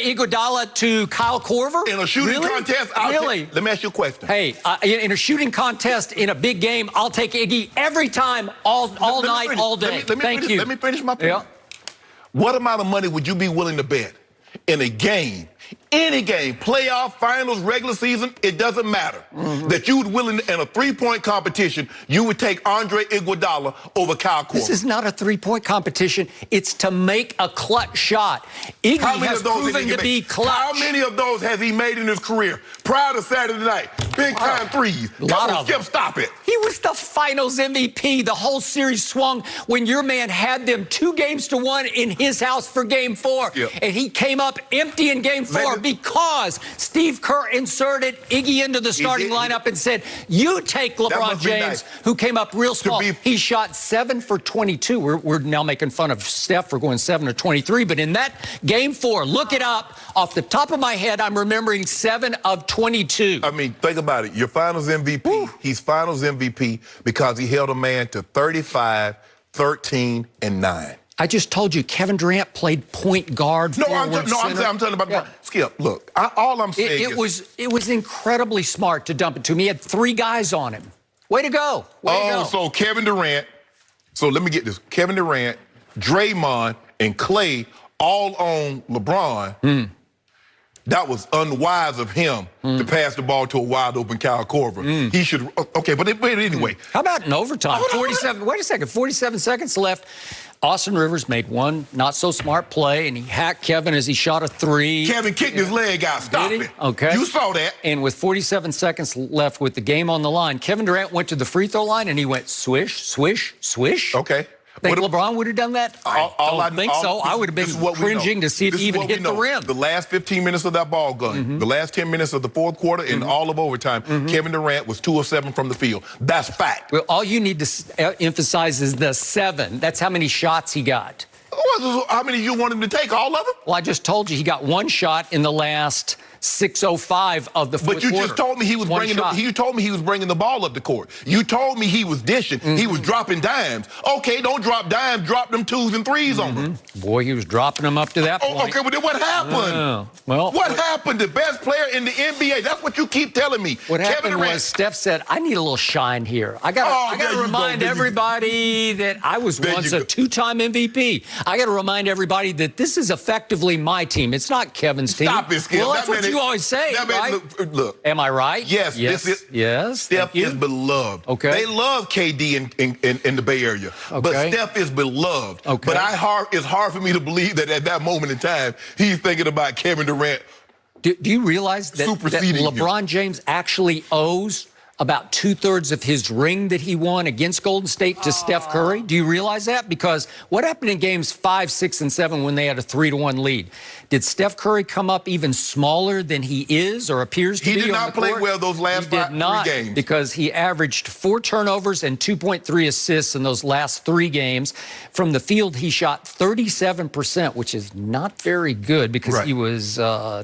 Andre Iguodala to Kyle Korver? In a shooting contest? Really? Let me ask you a question. Hey, in a shooting contest, in a big game, I'll take Iggy every time, all night, all day. Thank you. Let me finish my point. Yeah. What amount of money would you be willing to bet in a game, any game, playoff, finals, regular season, it doesn't matter, that you would willing, in a three-point competition, you would take Andre Iguodala over Kyle Korver? This is not a three-point competition. It's to make a clutch shot. Iggy has proven to be clutch. How many of those has he made in his career prior to Saturday night? Big-time threes. Come on, Skip, stop it. He was the finals MVP. The whole series swung when your man had them 2-1 in his house for Game 4. Yep. And he came up empty in Game 4 because Steve Kerr inserted Iggy into the starting lineup and said, you take LeBron James, who came up real small. He shot 7 for 22. We're now making fun of Steph for going 7 for 23. But in that Game 4, look it up. Off the top of my head, I'm remembering 7 of 22. I mean, think about it. Your finals MVP, he's finals MVP because he held a man to 35, 13, and 9. I just told you, Kevin Durant played point guard. I'm talking about Skip. Look, all I'm saying it was incredibly smart to dump it to him. He had 3 guys on him. Way to go. Way to go. So Kevin Durant. So let me get this: Kevin Durant, Draymond, and Clay all on LeBron. That was unwise of him to pass the ball to a wide open Kyle Korver. He should. Okay, but anyway. How about in overtime? 47. Wait a second. 47 seconds left. Austin Rivers made one not-so-smart play, and he hacked Kevin as he shot a 3. Kevin kicked his leg out. Stop it. Okay. You saw that. And with 47 seconds left with the game on the line, Kevin Durant went to the free throw line, and he went swish, swish, swish. Okay. Think LeBron would have done that? I don't think so. I would have been cringing to see it even hit the rim. The last 15 minutes of that ball game, the last 10 minutes of the fourth quarter, and all of overtime, Kevin Durant was 2 of 7 from the field. That's fact. Well, all you need to emphasize is the 7. That's how many shots he got. How many you want him to take? All of them? Well, I just told you he got 1 shot in the last 6:05 of the fourth quarter. But you just told me he was bringing the ball up the court. You told me he was dishing. He was dropping dimes. Okay, don't drop dimes. Drop them 2s and 3s on them. Boy, he was dropping them up to that point. Okay, but then what happened? What happened? The best player in the NBA. That's what you keep telling me. What happened was Steph said, "I need a little shine here. I got to remind everybody that I was once a 2-time MVP. I got to remind everybody that this is effectively my team. It's not Kevin's team." Stop it, Skip. Well, that's what you always say, right? Look. Am I right? Yes. Yes. Steph is beloved. Okay. They love KD in the Bay Area. Okay. But Steph is beloved. Okay. But it's hard for me to believe that at that moment in time, he's thinking about Kevin Durant. Do you realize that LeBron James actually owes about 2/3 of his ring that he won against Golden State to Steph Curry? Do you realize that? Because what happened in games 5, 6, and 7 when they had a 3-1 lead? Did Steph Curry come up even smaller than he is or appears to be on the court? He did not play well those last 3 games. Because he averaged 4 turnovers and 2.3 assists in those last 3 games. From the field, he shot 37%, which is not very good because he was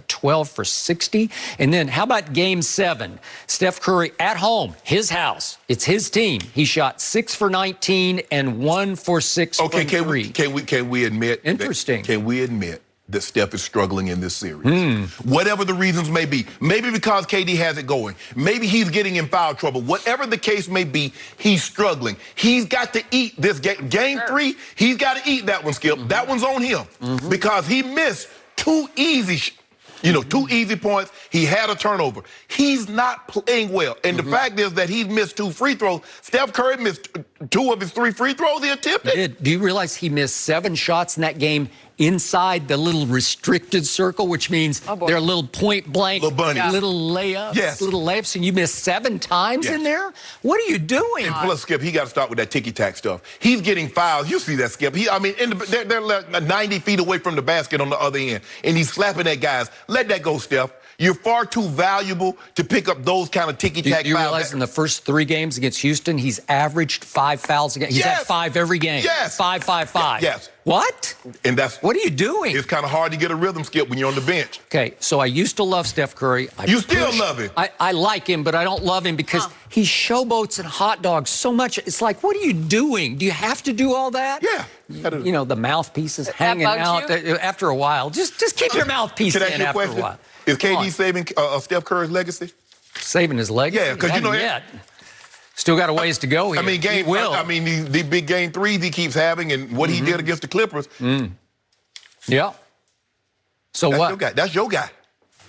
12 for 60. And then how about Game 7? Steph Curry at home, his house. It's his team. He shot 6 for 19 and 1 for 6 from 3. Can we admit? Interesting. Can we admit that Steph is struggling in this series? Whatever the reasons may be. Maybe because KD has it going. Maybe he's getting in foul trouble. Whatever the case may be, he's struggling. He's got to eat this game. Game 3, he's got to eat that one, Skip. That one's on him because he missed 2 easy 2 easy points. He had a turnover. He's not playing well. And the fact is that he's missed 2 free throws. Steph Curry missed 2 of his 3 free throws he attempted. He did. Do you realize he missed 7 shots in that game inside the little restricted circle, which means they're a little point blank, little layups, little layups, and you missed 7 times in there? What are you doing? And plus, Skip, he got to start with that ticky-tack stuff. He's getting fouls. You see that, Skip. They're like 90 feet away from the basket on the other end, and he's slapping at guys. Let that go, Steph. You're far too valuable to pick up those kind of ticky-tack fouls. You realize in the first 3 games against Houston, he's averaged 5 5 fouls a game. He's had 5 every game. Yes. 5, 5, 5. Yes. What? And that's what are you doing? It's kind of hard to get a rhythm, Skip, when you're on the bench. Okay, so I used to love Steph Curry. You still love him? I like him, but I don't love him because he showboats and hot dogs so much. It's like, what are you doing? Do you have to do all that? Yeah. You know, the mouthpieces hanging out. After a while, just keep your mouthpiece in after a while. Is KD saving Steph Curry's legacy? Saving his legacy? Yeah, because you know yet. Still got a ways to go here. I mean, the big game threes he keeps having and what he did against the Clippers. Yeah. So that's what? Your guy. That's your guy.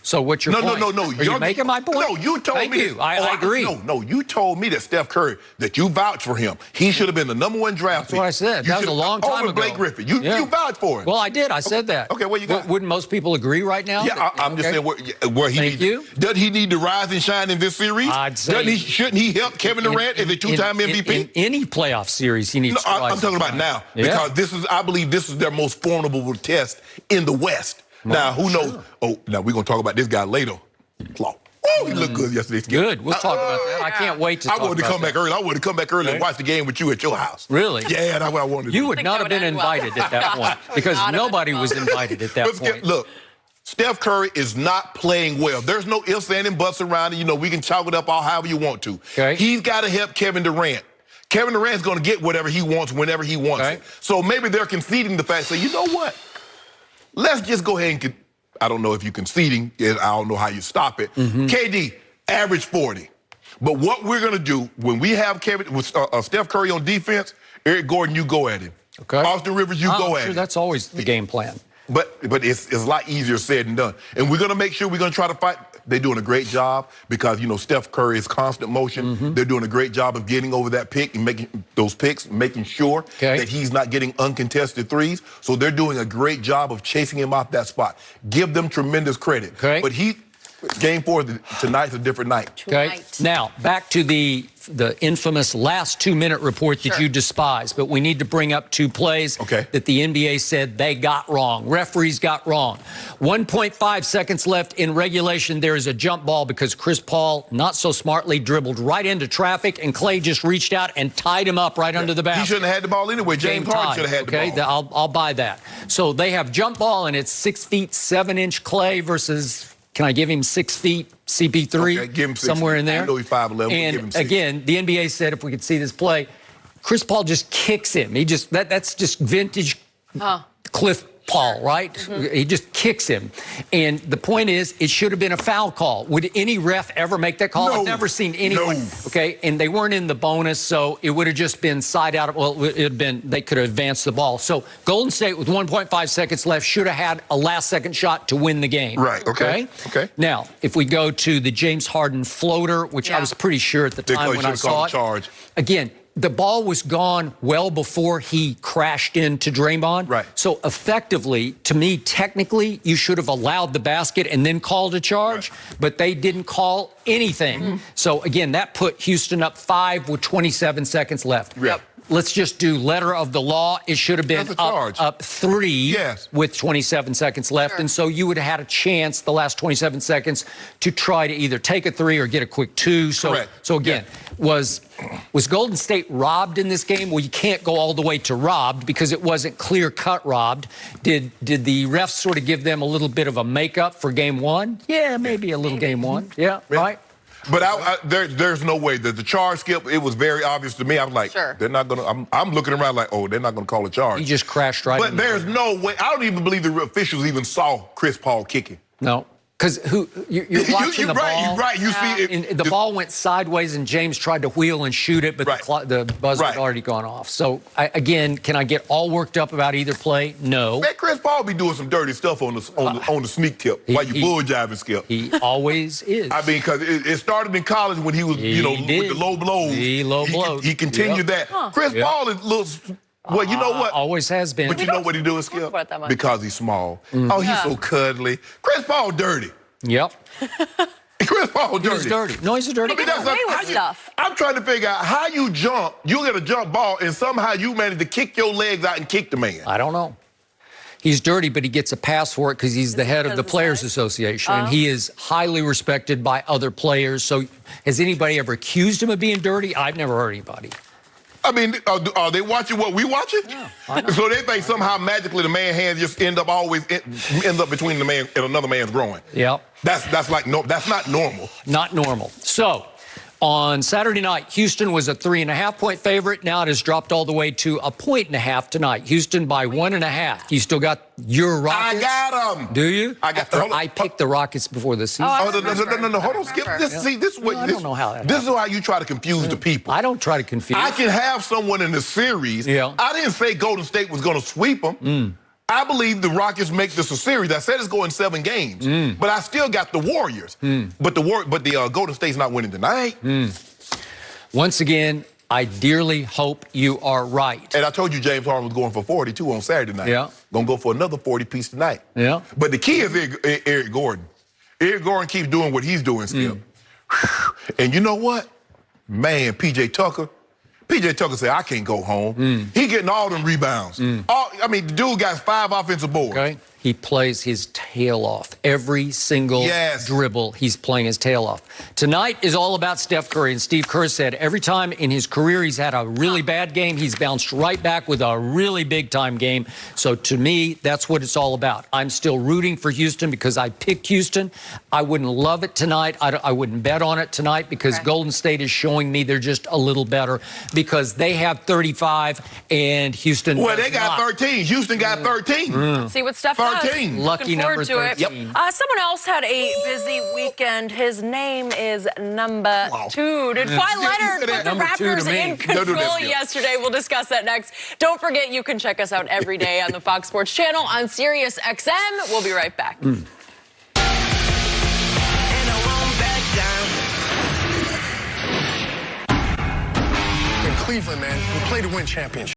So what's your point? No. Are you making my point? No, you told Thank me. You. I agree. No, you told me that Steph Curry, that you vouched for him. He should have been the #1 draft pick. That's what I said. That was a long time ago. Over Blake Griffin. You vouched for him. Well, I did. I said that. Okay, what you got? Wouldn't most people agree right now? Yeah, I'm just saying where he needs. Doesn't he need to rise and shine in this series? I'd say. Shouldn't he help Kevin Durant as a 2-time MVP? In any playoff series, he needs to rise. I'm talking about now. Because I believe this is their most formidable test in the West. Now, who knows? Oh, now we're going to talk about this guy later. Oh, he looked good yesterday. Good. We'll talk about that. I can't wait to talk about I wanted to come back early. I wanted to come back early and watch the game with you at your house. Really? Yeah, that's what I wanted to do. You would not have been invited at that point because nobody was invited at that point. Look, Steph Curry is not playing well. There's no ifs, ands, and buts around it. You know, we can chalk it up all however you want to. Okay. He's got to help Kevin Durant. Kevin Durant's going to get whatever he wants whenever he wants it. So maybe they're conceding the fact, say, you know what? Let's just go ahead and I don't know if you're conceding. I don't know how you stop it. KD, average 40. But what we're going to do when we have Steph Curry on defense, Eric Gordon, you go at him. Okay. Austin Rivers, you go at him. That's always the game plan. But it's a lot easier said than done. And we're going to make sure we're going to try to fight. They're doing a great job because, you know, Steph Curry is constant motion. They're doing a great job of getting over that pick and making those picks, making sure that he's not getting uncontested threes. So they're doing a great job of chasing him off that spot. Give them tremendous credit. But Game 4 tonight's a different night. Now, back to the infamous last 2-minute report that you despise, but we need to bring up 2 plays that the NBA said they got wrong. Referees got wrong. 1.5 seconds left in regulation. There is a jump ball because Chris Paul, not so smartly, dribbled right into traffic, and Clay just reached out and tied him up right under the basket. He shouldn't have had the ball anyway. James Harden should have had the ball. I'll buy that. So they have jump ball, and it's 6 feet 7-inch Clay versus... Can I give him 6 feet CP3? Okay, give him 6 somewhere feet. in there. I know he's 5'11". And give him 6. again, the NBA said if we could see this play, Chris Paul just kicks him. He just that's just vintage Cliff Paul, right? He just kicks him. And the point is, it should have been a foul call. Would any ref ever make that call? No. I've never seen anyone. Okay, and they weren't in the bonus, so it would have just been side out. Well, it had been, they could have advanced the ball. So Golden State, with 1.5 seconds left, should have had a last-second shot to win the game. Right, okay. Now, if we go to the James Harden floater, which I was pretty sure at the time when I saw it. Again, the ball was gone well before he crashed into Draymond. So effectively, to me, technically, you should have allowed the basket and then called a charge, but they didn't call anything. So again, that put Houston up 5 with 27 seconds left. Let's just do letter of the law. It should have been up 3 with 27 seconds left. And so you would have had a chance the last 27 seconds to try to either take a 3 or get a quick 2. So again, was Golden State robbed in this game? Well, you can't go all the way to robbed because it wasn't clear-cut robbed. Did the refs sort of give them a little bit of a makeup for game 1? Yeah, maybe a little game 1. Right? But there's no way that the charge, Skip, it was very obvious to me. I was like, they're not going to, I'm looking around like, oh, they're not going to call a charge. He just crashed right But there's no way, I don't even believe the officials even saw Chris Paul kicking. No. Because you're watching the ball. You're right. You see it. The ball went sideways, and James tried to wheel and shoot it, but the buzzer had already gone off. So, again, can I get all worked up about either play? No. Man, Chris Paul be doing some dirty stuff on the sneak tip while you bull jiving, Skip. He always is. I mean, because it started in college when he was, with the low blows. He continued that. Chris Paul is a little... Well, you know what? Always has been. But you know what he doing, Skip? Because he's small. Oh, he's so cuddly. Chris Paul dirty. Chris Paul dirty. He's dirty. No, he's a dirty guy. I'm trying to figure out how you jump. You get a jump ball, and somehow you manage to kick your legs out and kick the man. I don't know. He's dirty, but he gets a pass for it because he's the head of the Players Association, and he is highly respected by other players. So has anybody ever accused him of being dirty? I've never heard anybody. I mean, are they watching what we watching? Yeah, so they think somehow magically the man's hands just end up between the man and another man's groin. Yep. That's like no, that's not normal. Not normal. So on Saturday night, Houston was a 3.5-point favorite. Now it has dropped all the way to 1.5 tonight. Houston by 1.5. You still got your Rockets? I got them. Do you? I picked the Rockets before the season. No, hold on, Skip. This way. I don't know how that This is how you try to confuse the people. I don't try to confuse. I can have someone in the series. Yeah. I didn't say Golden State was going to sweep them. I believe the Rockets make this a series. I said it's going 7 games, but I still got the Warriors. But the Golden State's not winning tonight. Once again, I dearly hope you are right. And I told you James Harden was going for 42 on Saturday night. Yeah. Gonna go for another 40 piece tonight. Yeah. But the key is Eric Gordon. Eric Gordon keeps doing what he's doing, Skip. And you know what? Man, PJ Tucker said, I can't go home. He getting all them rebounds. The dude got 5 offensive boards. Okay. He plays his tail off. Every single dribble, he's playing his tail off. Tonight is all about Steph Curry. And Steve Kerr said every time in his career he's had a really bad game, he's bounced right back with a really big-time game. So to me, that's what it's all about. I'm still rooting for Houston because I picked Houston. I wouldn't love it tonight. I wouldn't bet on it tonight because Golden State is showing me they're just a little better because they have 35 and Houston Well, they got 13. Houston got 13. See what Steph does. 13. Lucky number 13. Yep. Someone else had a busy weekend. His name is number 2. Did Kawhi Leonard put the Number 2 to Raptors me. in control yesterday? We'll discuss that next. Don't forget, you can check us out every day on the Fox Sports Channel on Sirius XM. We'll be right back. In Cleveland, man, we play to win championships.